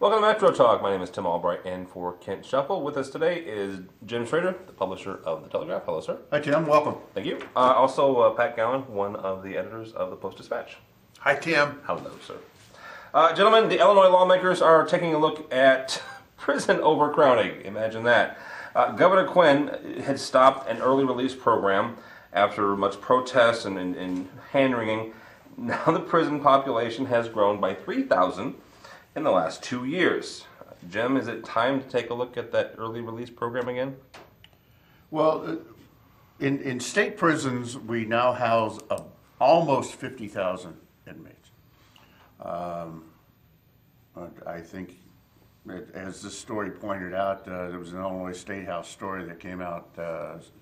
Welcome to Metro Talk. My name is Tim Albright, and for Kent Shuffle, with us today is Jim Schrader, the publisher of the Telegraph. Hello, sir. Hi, Tim. Welcome. Thank you. Also, Pat Gallen, one of the editors of the Post-Dispatch. Hi, Tim. Hello, sir. Gentlemen, the Illinois lawmakers are taking a look at prison overcrowding. Imagine that. Governor Quinn had stopped an early release program after much protest and hand-wringing. Now the prison population has grown by 3,000 in the last 2 years. Jim, is it time to take a look at that early release program again? Well, in state prisons, we now house almost 50,000 inmates. I think, as this story pointed out, there was an Illinois State House story that came out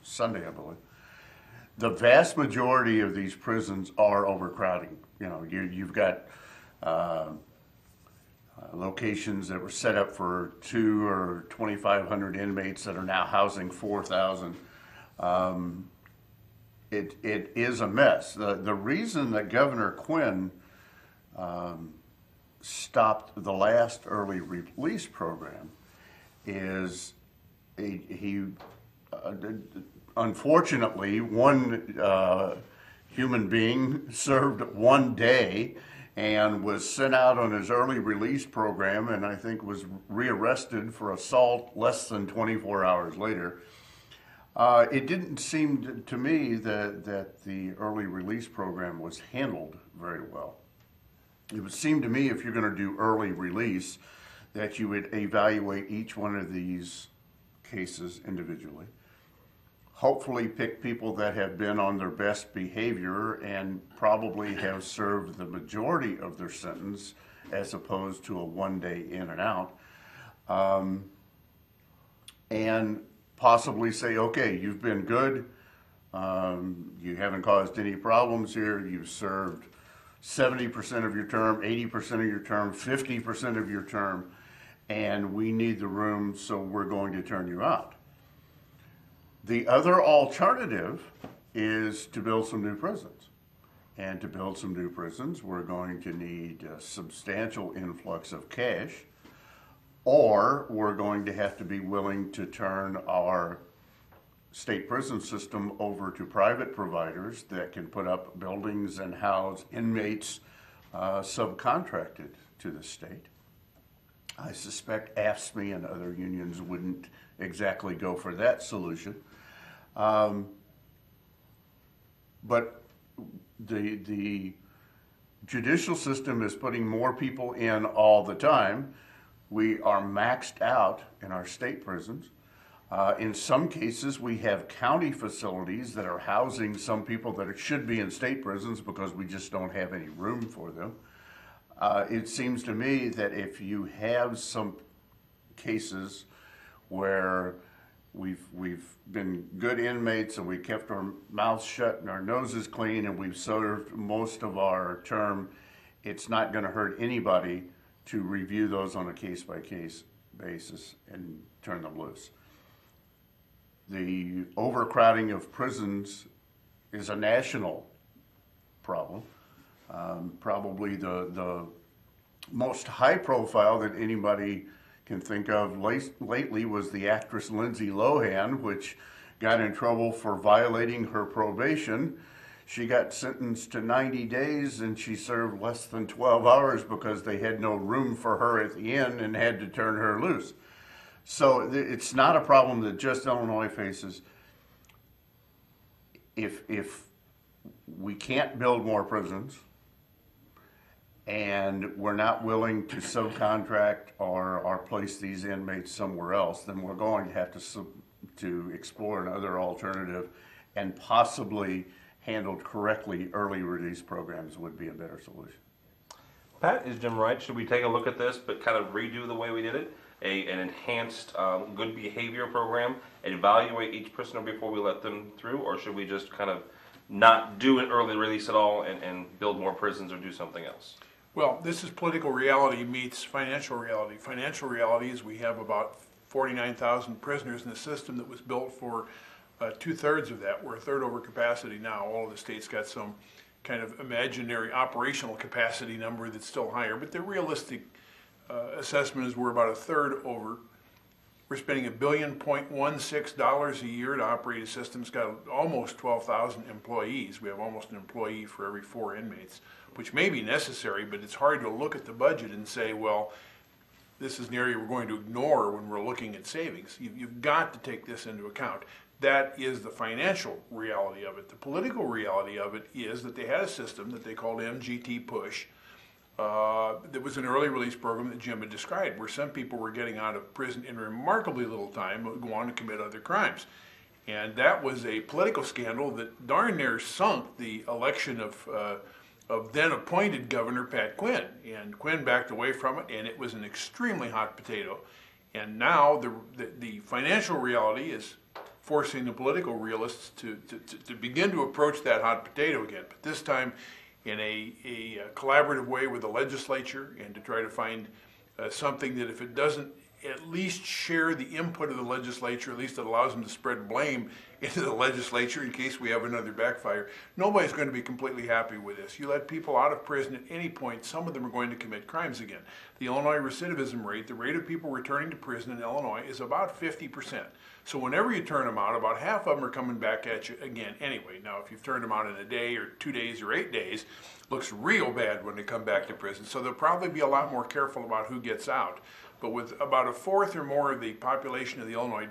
Sunday, I believe. The vast majority of these prisons are overcrowding. You know, you've got locations that were set up for 200 or 2,500 inmates that are now housing 4,000. It is a mess. The reason that Governor Quinn stopped the last early release program is he unfortunately, one human being served 1 day and was sent out on his early release program, and I think was rearrested for assault less than 24 hours later. It didn't seem to me that the early release program was handled very well. It would seem to me, if you're going to do early release, that you would evaluate each one of these cases individually. Hopefully pick people that have been on their best behavior and probably have served the majority of their sentence as opposed to a 1 day in and out. And possibly say, okay, you've been good, you haven't caused any problems here, you've served 70% of your term, 80% of your term, 50% of your term, and we need the room, so we're going to turn you out. The other alternative is to build some new prisons. And to build some new prisons, we're going to need a substantial influx of cash, or we're going to have to be willing to turn our state prison system over to private providers that can put up buildings and house inmates subcontracted to the state. I suspect AFSCME and other unions wouldn't exactly go for that solution. But the judicial system is putting more people in all the time. We are maxed out in our state prisons. In some cases, we have county facilities that are housing some people that should be in state prisons because we just don't have any room for them. It seems to me that if you have some cases where we've been good inmates and we kept our mouths shut and our noses clean and we've served most of our term, it's not going to hurt anybody to review those on a case-by-case basis and turn them loose. The overcrowding of prisons is a national problem. Probably the most high profile that anybody can think of lately was the actress Lindsay Lohan, which got in trouble for violating her probation. She got sentenced to 90 days and she served less than 12 hours because they had no room for her at the end and had to turn her loose. So it's not a problem that just Illinois faces. If we can't build more prisons and we're not willing to subcontract or place these inmates somewhere else, then we're going to have to explore another alternative, and possibly handled correctly, early release programs would be a better solution. Pat, is Jim right? Should we take a look at this but kind of redo the way we did it? An enhanced good behavior program, evaluate each prisoner before we let them through, or should we just kind of not do an early release at all and build more prisons or do something else? Well, this is political reality meets financial reality. Financial reality is we have about 49,000 prisoners in the system that was built for 2/3 of that. We're a third over capacity now. All of the states got some kind of imaginary operational capacity number that's still higher, but the realistic assessment is we're about a third over. We're spending $1.16 billion a year to operate a system. It's got almost 12,000 employees. We have almost an employee for every 4 inmates, which may be necessary, but it's hard to look at the budget and say, well, this is an area we're going to ignore when we're looking at savings. You've got to take this into account. That is the financial reality of it. The political reality of it is that they had a system that they called MGT Push. That was an early release program that Jim had described, where some people were getting out of prison in remarkably little time but would go on to commit other crimes. And that was a political scandal that darn near sunk the election of then appointed Governor Pat Quinn. And Quinn backed away from it, and it was an extremely hot potato. And now the financial reality is forcing the political realists to begin to approach that hot potato again, but this time in a collaborative way with the legislature, and to try to find something that, if it doesn't at least share the input of the legislature, at least it allows them to spread blame into the legislature in case we have another backfire. Nobody's going to be completely happy with this. You let people out of prison at any point, some of them are going to commit crimes again. The Illinois recidivism rate, the rate of people returning to prison in Illinois, is about 50%. So whenever you turn them out, about half of them are coming back at you again anyway. Now, if you've turned them out in a day or 2 days or 8 days, looks real bad when they come back to prison. So they'll probably be a lot more careful about who gets out. But with about a fourth or more of the population of the Illinois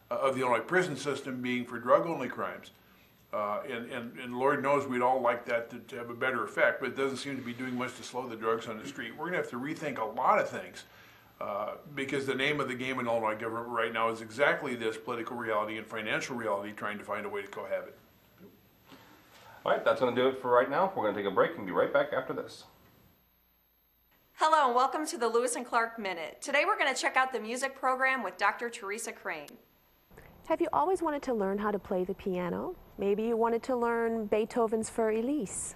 Illinois prison system being for drug-only crimes, and Lord knows we'd all like that to have a better effect, but it doesn't seem to be doing much to slow the drugs on the street. We're going to have to rethink a lot of things, because the name of the game in Illinois government right now is exactly this: political reality and financial reality, trying to find a way to cohabit. All right, that's going to do it for right now. We're going to take a break and be right back after this. Hello and welcome to the Lewis and Clark Minute. Today we're going to check out the music program with Dr. Teresa Crane. Have you always wanted to learn how to play the piano? Maybe you wanted to learn Beethoven's Für Elise.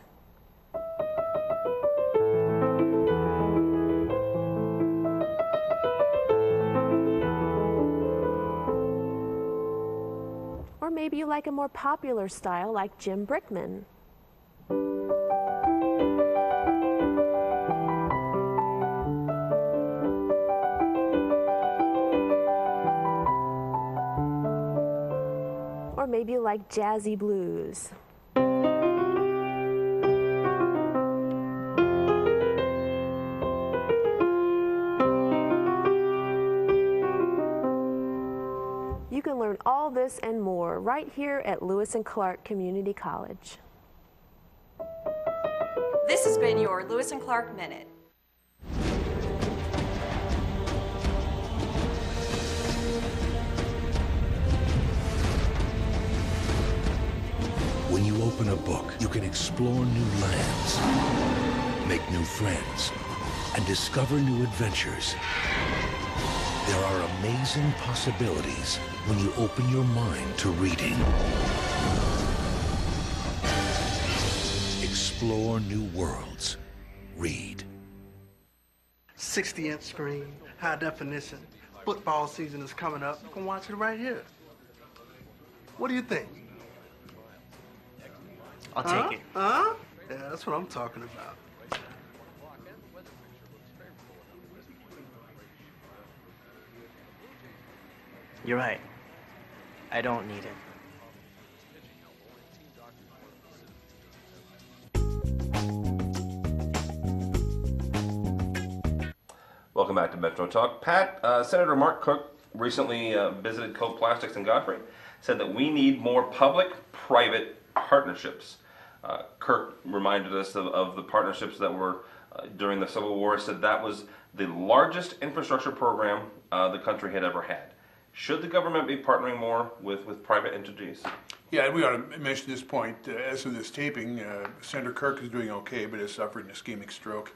Or maybe you like a more popular style like Jim Brickman. Or maybe you like jazzy blues. You can learn all this and more right here at Lewis and Clark Community College. This has been your Lewis and Clark Minute. When you open a book, you can explore new lands, make new friends, and discover new adventures. There are amazing possibilities when you open your mind to reading. Explore new worlds. Read. 60-inch screen, high definition. Football season is coming up. You can watch it right here. What do you think? I'll take it. Huh? Yeah, that's what I'm talking about. You're right. I don't need it. Welcome back to Metro Talk. Pat, Senator Mark Cook recently visited Coke Plastics in Godfrey, said that we need more public-private partnerships. Kirk reminded us of the partnerships that were during the Civil War, said that was the largest infrastructure program the country had ever had. Should the government be partnering more with private entities? Yeah, we ought to mention this point. As of this taping, Senator Kirk is doing okay, but has suffered an ischemic stroke.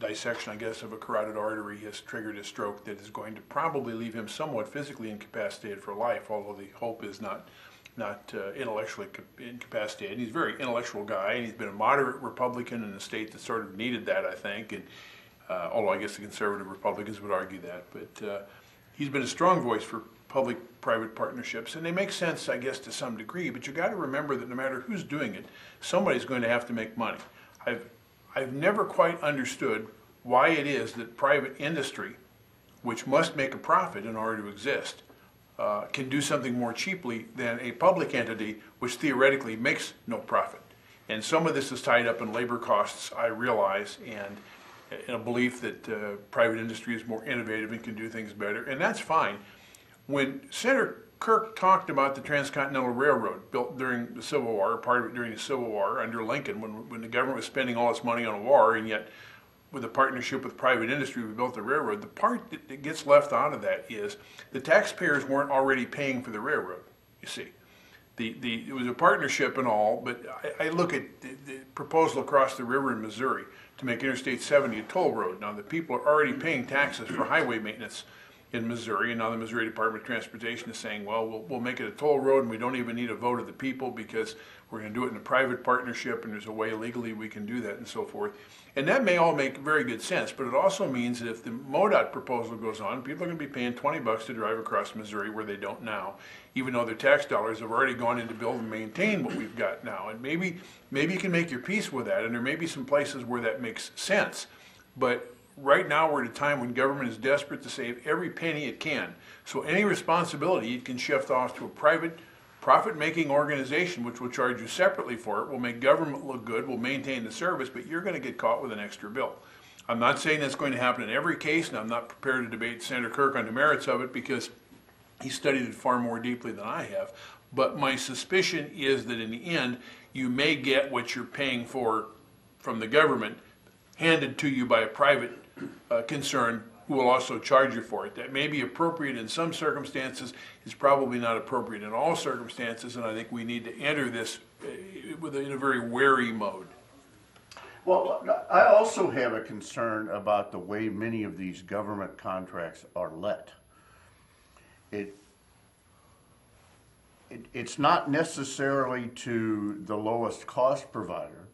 Dissection, I guess, of a carotid artery has triggered a stroke that is going to probably leave him somewhat physically incapacitated for life, although the hope is not not intellectually incapacitated. He's a very intellectual guy, and he's been a moderate Republican in a state that sort of needed that, I think. And although I guess the conservative Republicans would argue that, but he's been a strong voice for public-private partnerships, and they make sense, I guess, to some degree. But you got to remember that no matter who's doing it, somebody's going to have to make money. I've never quite understood why it is that private industry, which must make a profit in order to exist, can do something more cheaply than a public entity which theoretically makes no profit. And some of this is tied up in labor costs, I realize, and in a belief that private industry is more innovative and can do things better, and that's fine. When Senator Kirk talked about the Transcontinental Railroad built during the Civil War, part of it during the Civil War under Lincoln, when the government was spending all its money on a war, and yet with a partnership with private industry, we built the railroad. The part that gets left out of that is the taxpayers weren't already paying for the railroad, you see. It was a partnership and all, but I look at the proposal across the river in Missouri to make Interstate 70 a toll road. Now, the people are already paying taxes for highway maintenance in Missouri, and now the Missouri Department of Transportation is saying, well, we'll make it a toll road, and we don't even need a vote of the people because we're going to do it in a private partnership, and there's a way legally we can do that, and so forth. And that may all make very good sense, but it also means that if the MoDOT proposal goes on, people are going to be paying $20 to drive across Missouri where they don't now, even though their tax dollars have already gone in to build and maintain what we've got now. And maybe you can make your peace with that, and there may be some places where that makes sense. But right now we're at a time when government is desperate to save every penny it can. So any responsibility it can shift off to a private profit-making organization, which will charge you separately for it, will make government look good, will maintain the service, but you're going to get caught with an extra bill. I'm not saying that's going to happen in every case, and I'm not prepared to debate Senator Kirk on the merits of it because he studied it far more deeply than I have. But my suspicion is that in the end, you may get what you're paying for from the government handed to you by a private concern who will also charge you for it. That may be appropriate in some circumstances, is probably not appropriate in all circumstances, and I think we need to enter this in a very wary mode. Well, I also have a concern about the way many of these government contracts are let. It's not necessarily to the lowest cost provider.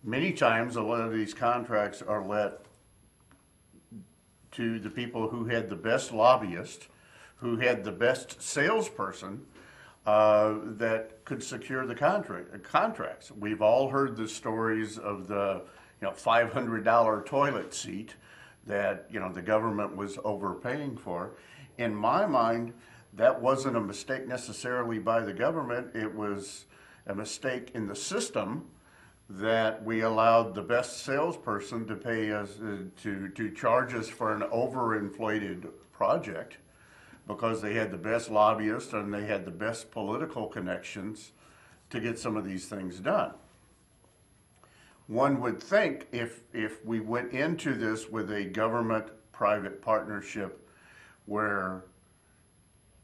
Many times a lot of these contracts are let to the people who had the best lobbyist, who had the best salesperson that could secure the contracts. We've all heard the stories of the $500 toilet seat that the government was overpaying for. In my mind, that wasn't a mistake necessarily by the government. It was a mistake in the system that we allowed the best salesperson to pay us to charge us for an overinflated project because they had the best lobbyists and they had the best political connections to get some of these things done. One would think if we went into this with a government-private partnership where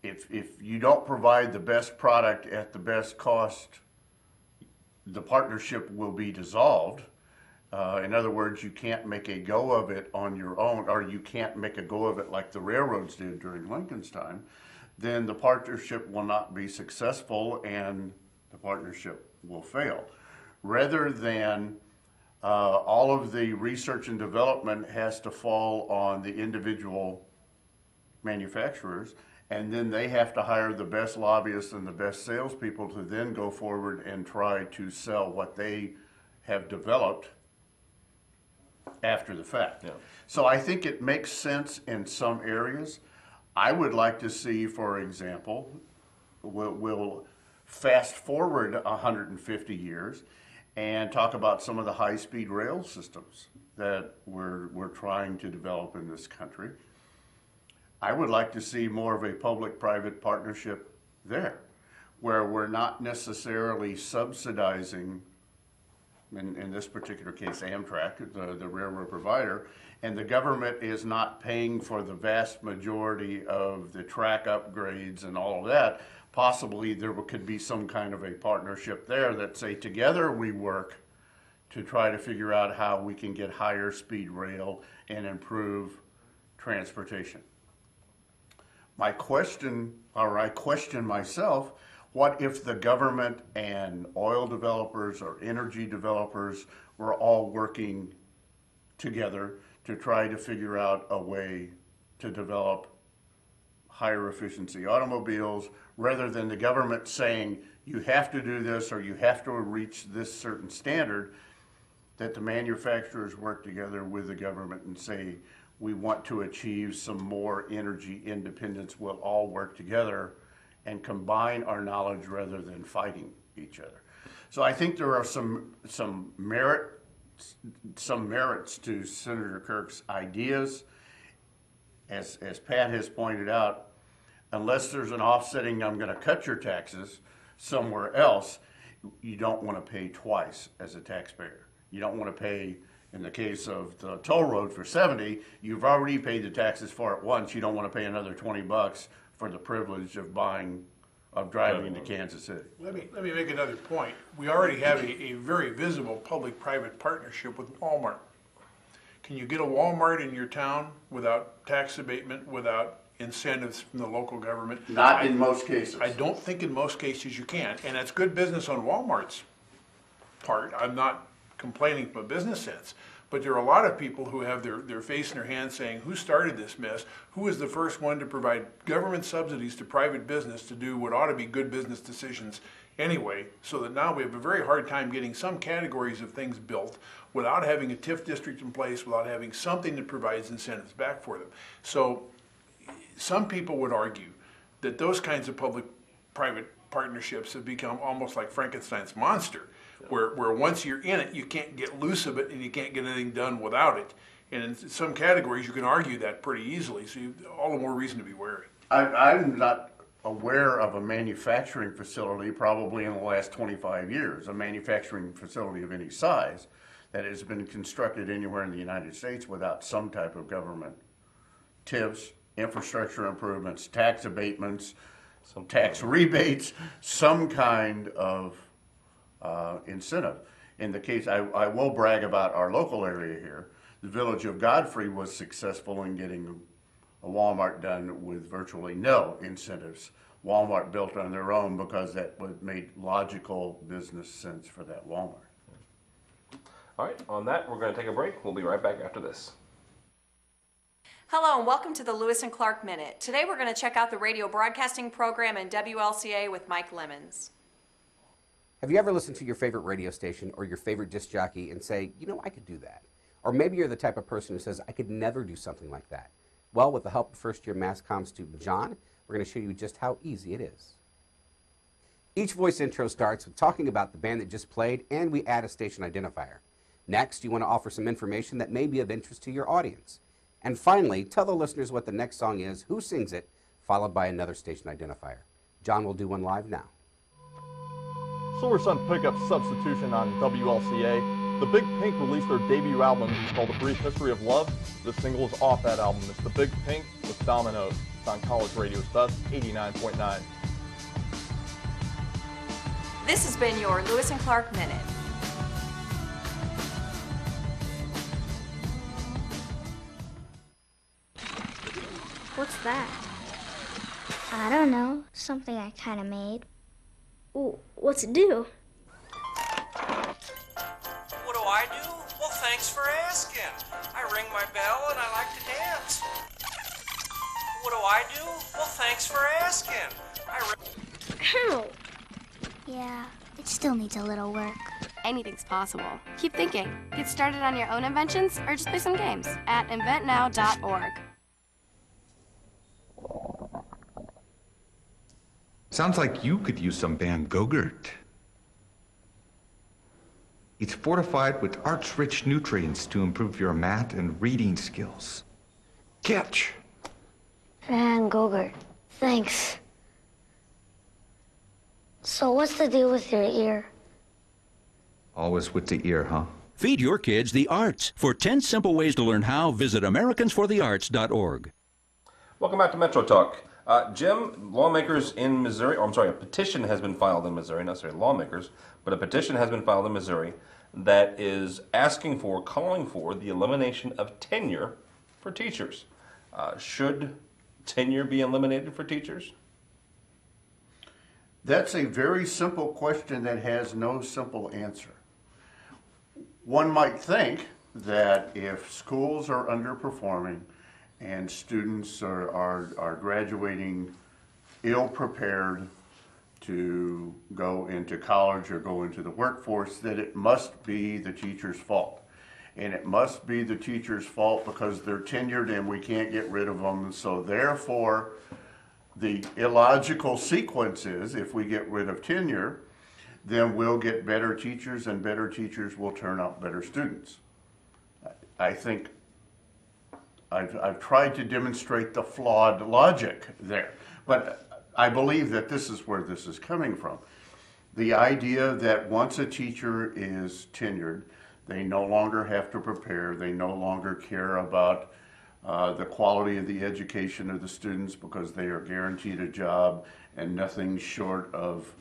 if you don't provide the best product at the best cost, the partnership will be dissolved. In other words, you can't make a go of it on your own, or you can't make a go of it like the railroads did during Lincoln's time, then the partnership will not be successful and the partnership will fail. Rather than all of the research and development has to fall on the individual manufacturers, and then they have to hire the best lobbyists and the best salespeople to then go forward and try to sell what they have developed after the fact. Yeah. So I think it makes sense in some areas. I would like to see, for example, we'll fast forward 150 years and talk about some of the high-speed rail systems that we're trying to develop in this country. I would like to see more of a public-private partnership there, where we're not necessarily subsidizing, in this particular case, Amtrak, the railroad provider, and the government is not paying for the vast majority of the track upgrades and all of that. Possibly there could be some kind of a partnership there that say together we work to try to figure out how we can get higher speed rail and improve transportation. I question myself, What if the government and oil developers or energy developers were all working together to try to figure out a way to develop higher efficiency automobiles, rather than the government saying you have to do this or you have to reach this certain standard, that the manufacturers work together with the government and say we want to achieve some more energy independence. We'll all work together and combine our knowledge rather than fighting each other. So I think there are some merits to Senator Kirk's ideas. As Pat has pointed out, unless there's an offsetting, I'm going to cut your taxes somewhere else, you don't want to pay twice as a taxpayer. You don't want to pay, in the case of the toll road for 70, you've already paid the taxes for it once. You don't want to pay another $20 for the privilege of driving into Kansas City. Let me make another point. We already have a very visible public-private partnership with Walmart. Can you get a Walmart in your town without tax abatement, without incentives from the local government? Not in most cases. I don't think in most cases you can, and that's good business on Walmart's part. I'm not complaining from a business sense, but there are a lot of people who have their face in their hands saying, who started this mess? Who was the first one to provide government subsidies to private business to do what ought to be good business decisions anyway, so that now we have a very hard time getting some categories of things built without having a TIF district in place, without having something that provides incentives back for them. So some people would argue that those kinds of public-private partnerships have become almost like Frankenstein's monster, where once you're in it, you can't get loose of it and you can't get anything done without it. And in some categories, you can argue that pretty easily, so all the more reason to be wary. I'm not aware of a manufacturing facility probably in the last 25 years, a manufacturing facility of any size that has been constructed anywhere in the United States without some type of government TIFs, infrastructure improvements, tax abatements, some tax rebates, some kind of incentive. In the case, I will brag about our local area here. The village of Godfrey was successful in getting a Walmart done with virtually no incentives. Walmart built on their own because that made logical business sense for that Walmart. All right, on that, we're going to take a break. We'll be right back after this. Hello and welcome to the Lewis and Clark Minute. Today we're going to check out the radio broadcasting program in WLCA with Mike Lemons. Have you ever listened to your favorite radio station or your favorite disc jockey and say, you know, I could do that? Or maybe you're the type of person who says, I could never do something like that. Well, with the help of first-year mass comm student John, we're going to show you just how easy it is. Each voice intro starts with talking about the band that just played, and we add a station identifier. Next, you want to offer some information that may be of interest to your audience. And finally, tell the listeners what the next song is, who sings it, followed by another station identifier. John will do one live now. Silver Sun Pickup Substitution on WLCA. The Big Pink released their debut album called A Brief History of Love. This single is off that album. It's The Big Pink with Dominoes. It's on College Radio's Best 89.9. This has been your Lewis and Clark Minute. What's that? I don't know. Something I kind of made. Ooh, what's it do? What do I do? Well, thanks for asking. I ring my bell and I like to dance. What do I do? Well, thanks for asking. Ow! Yeah, it still needs a little work. Anything's possible. Keep thinking. Get started on your own inventions or just play some games at inventnow.org. Sounds like you could use some Van Gogurt. It's fortified with arts-rich nutrients to improve your math and reading skills. Catch! Van Gogurt, thanks. So what's the deal with your ear? Always with the ear, huh? Feed your kids the arts. For 10 simple ways to learn how, visit AmericansForTheArts.org. Welcome back to Metro Talk. Jim, lawmakers in Missouri, a petition has been filed in Missouri, not necessarily lawmakers, but a petition has been filed in Missouri that is calling for the elimination of tenure for teachers. Should tenure be eliminated for teachers? That's a very simple question that has no simple answer. One might think that if schools are underperforming and students are graduating ill-prepared to go into college or go into the workforce, that it must be the teacher's fault. And it must be the teacher's fault because they're tenured and we can't get rid of them. So therefore, the illogical sequence is, if we get rid of tenure, then we'll get better teachers, and better teachers will turn out better students. I think I've tried to demonstrate the flawed logic there, but I believe that this is where this is coming from. The idea that once a teacher is tenured, they no longer have to prepare, they no longer care about the quality of the education of the students because they are guaranteed a job and nothing short of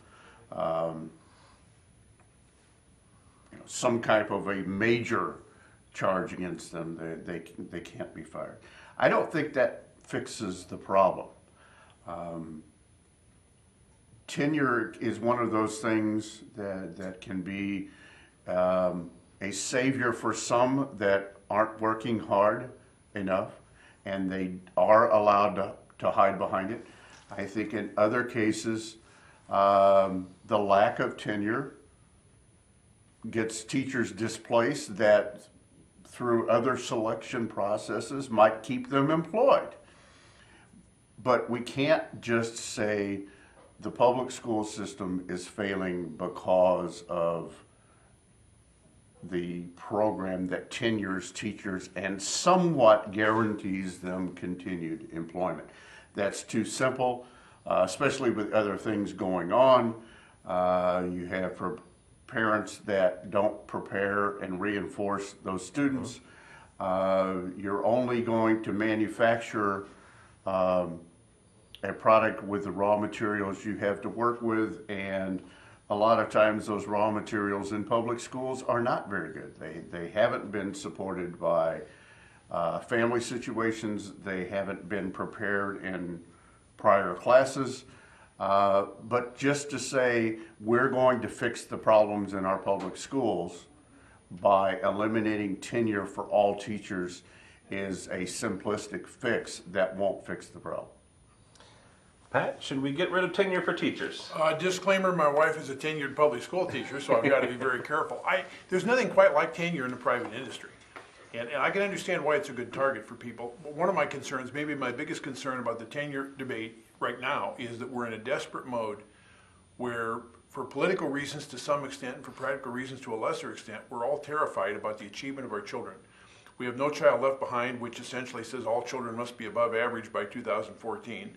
some type of a major charge against them, they can't be fired. I don't think that fixes the problem. Tenure is one of those things that can be a savior for some that aren't working hard enough and they are allowed to hide behind it. I think in other cases, the lack of tenure gets teachers displaced that through other selection processes might keep them employed. But we can't just say the public school system is failing because of the program that tenures teachers and somewhat guarantees them continued employment. That's too simple, especially with other things going on. You have parents that don't prepare and reinforce those students. You're only going to manufacture a product with the raw materials you have to work with, and a lot of times those raw materials in public schools are not very good. They haven't been supported by family situations. They haven't been prepared in prior classes. But just to say we're going to fix the problems in our public schools by eliminating tenure for all teachers is a simplistic fix that won't fix the problem. Pat, should we get rid of tenure for teachers? Disclaimer, my wife is a tenured public school teacher, so I've got to be very careful. There's nothing quite like tenure in the private industry. And I can understand why it's a good target for people. But one of my concerns, maybe my biggest concern about the tenure debate right now, is that we're in a desperate mode where, for political reasons to some extent and for practical reasons to a lesser extent, we're all terrified about the achievement of our children. We have No Child Left Behind, which essentially says all children must be above average by 2014.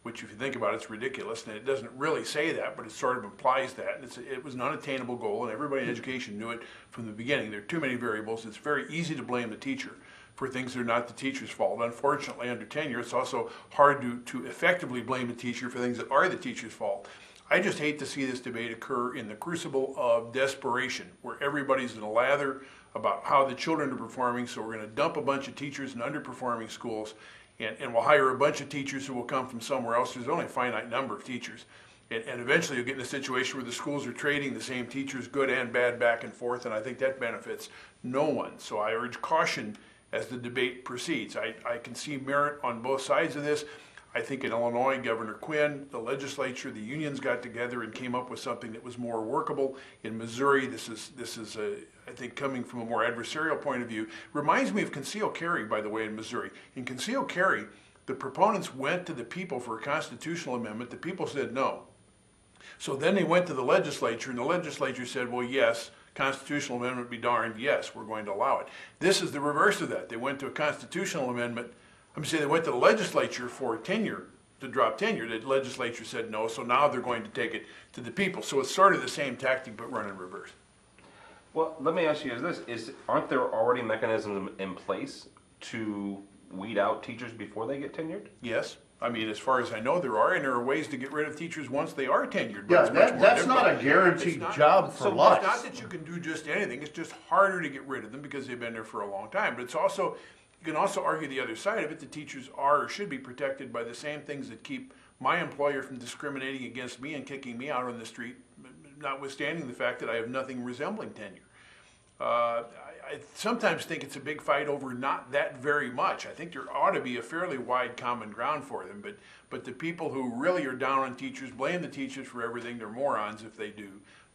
Which, if you think about it, it's ridiculous, and it doesn't really say that, but it sort of implies that. And it was an unattainable goal, and everybody in education knew it from the beginning. There are too many variables. It's very easy to blame the teacher for things that are not the teacher's fault. Unfortunately, under tenure, it's also hard to effectively blame the teacher for things that are the teacher's fault. I just hate to see this debate occur in the crucible of desperation, where everybody's in a lather about how the children are performing, so we're going to dump a bunch of teachers in underperforming schools, and we'll hire a bunch of teachers who will come from somewhere else. There's only a finite number of teachers. And eventually you'll get in a situation where the schools are trading the same teachers, good and bad, back and forth, and I think that benefits no one. So I urge caution as the debate proceeds. I can see merit on both sides of this. I think in Illinois, Governor Quinn, the legislature, the unions got together and came up with something that was more workable. In Missouri, this is I think coming from a more adversarial point of view. Reminds me of concealed carry, by the way, in Missouri. In concealed carry, the proponents went to the people for a constitutional amendment. The people said no. So then they went to the legislature, and the legislature said, well, yes, constitutional amendment be darned, yes, we're going to allow it. This is the reverse of that. They went to a constitutional amendment. I'm saying they went to the legislature for tenure, to drop tenure. The legislature said no, so now they're going to take it to the people. So it's sort of the same tactic, but run in reverse. Well, let me ask you aren't there already mechanisms in place to weed out teachers before they get tenured? Yes. I mean, as far as I know, there are, and there are ways to get rid of teachers once they are tenured. Yeah, that's not a guaranteed job for life. It's not that you can do just anything. It's just harder to get rid of them because they've been there for a long time. But it's also, you can also argue the other side of it. The teachers are or should be protected by the same things that keep my employer from discriminating against me and kicking me out on the street, notwithstanding the fact that I have nothing resembling tenure. I sometimes think it's a big fight over not that very much. I think there ought to be a fairly wide common ground for them, but the people who really are down on teachers blame the teachers for everything. They're morons if they do.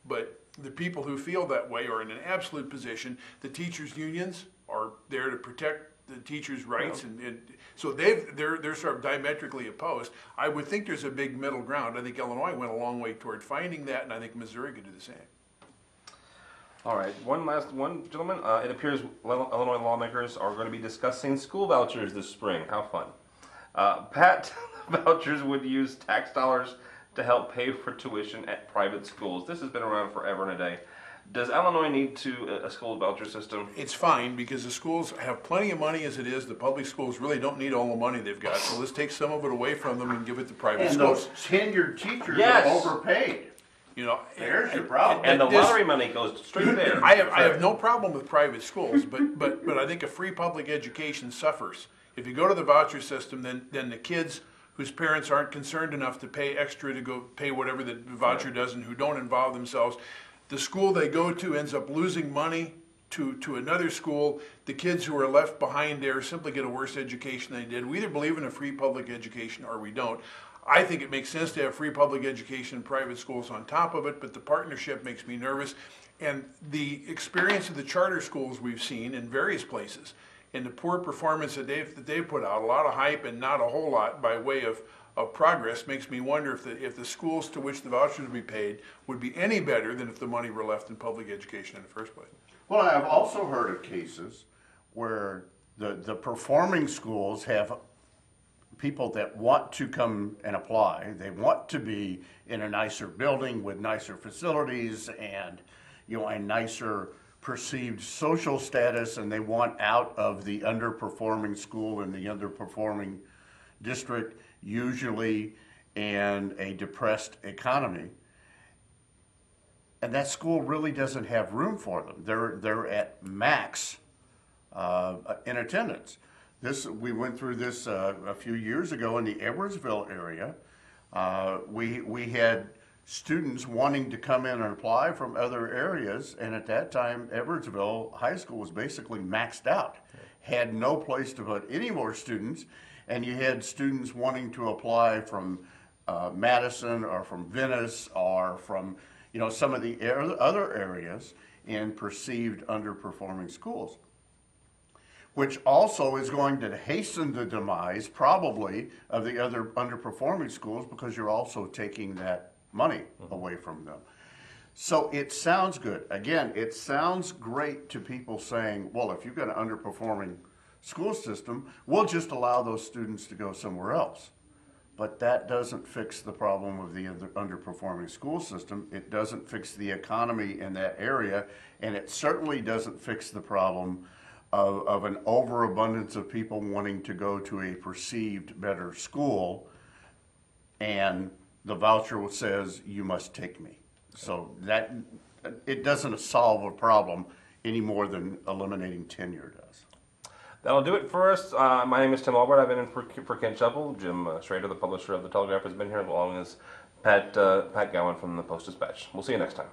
But the people who feel that way are in an absolute position. The teachers' unions are there to protect the teachers' rights, and so they're sort of diametrically opposed. I would think there's a big middle ground. I think Illinois went a long way toward finding that, and I think Missouri could do the same. All right, one last one, gentlemen. It appears Illinois lawmakers are going to be discussing school vouchers this spring. How fun. Pat, vouchers would use tax dollars to help pay for tuition at private schools. This has been around forever and a day. Does Illinois need a school voucher system? It's fine because the schools have plenty of money as it is. The public schools really don't need all the money they've got. So let's take some of it away from them and give it to private And schools. those tenured teachers Yes. are overpaid. You know, There's your problem. And the lottery money goes straight there. I have no problem with private schools, but I think a free public education suffers. If you go to the voucher system, then the kids whose parents aren't concerned enough to pay extra to go pay whatever the voucher does and who don't involve themselves, the school they go to ends up losing money to another school. The kids who are left behind there simply get a worse education than they did. We either believe in a free public education or we don't. I think it makes sense to have free public education and private schools on top of it, but the partnership makes me nervous. And the experience of the charter schools we've seen in various places, and the poor performance that they've put out, a lot of hype and not a whole lot by way of progress, makes me wonder if the schools to which the vouchers would be paid would be any better than if the money were left in public education in the first place. Well, I've also heard of cases where the performing schools have people that want to come and apply. They want to be in a nicer building with nicer facilities and, you know, a nicer perceived social status, and they want out of the underperforming school and the underperforming district, usually in a depressed economy. And that school really doesn't have room for them. They're at max in attendance. We went through this a few years ago in the Edwardsville area. We had students wanting to come in and apply from other areas, and at that time, Edwardsville High School was basically maxed out, had no place to put any more students, and you had students wanting to apply from Madison or from Venice or from, you know, some of the other areas in perceived underperforming schools, which also is going to hasten the demise probably of the other underperforming schools because you're also taking that money away from them. So it sounds good. Again, it sounds great to people saying, well, if you've got an underperforming school system, we'll just allow those students to go somewhere else. But that doesn't fix the problem of the underperforming school system. It doesn't fix the economy in that area, and it certainly doesn't fix the problem of an overabundance of people wanting to go to a perceived better school, and the voucher says, you must take me. So that, it doesn't solve a problem any more than eliminating tenure does. That'll do it for us. My name is Tim Albert. I've been in for Ken Shovel. Jim Schrader, the publisher of the Telegraph, has been here, along as Pat Gallen from the Post-Dispatch. We'll see you next time.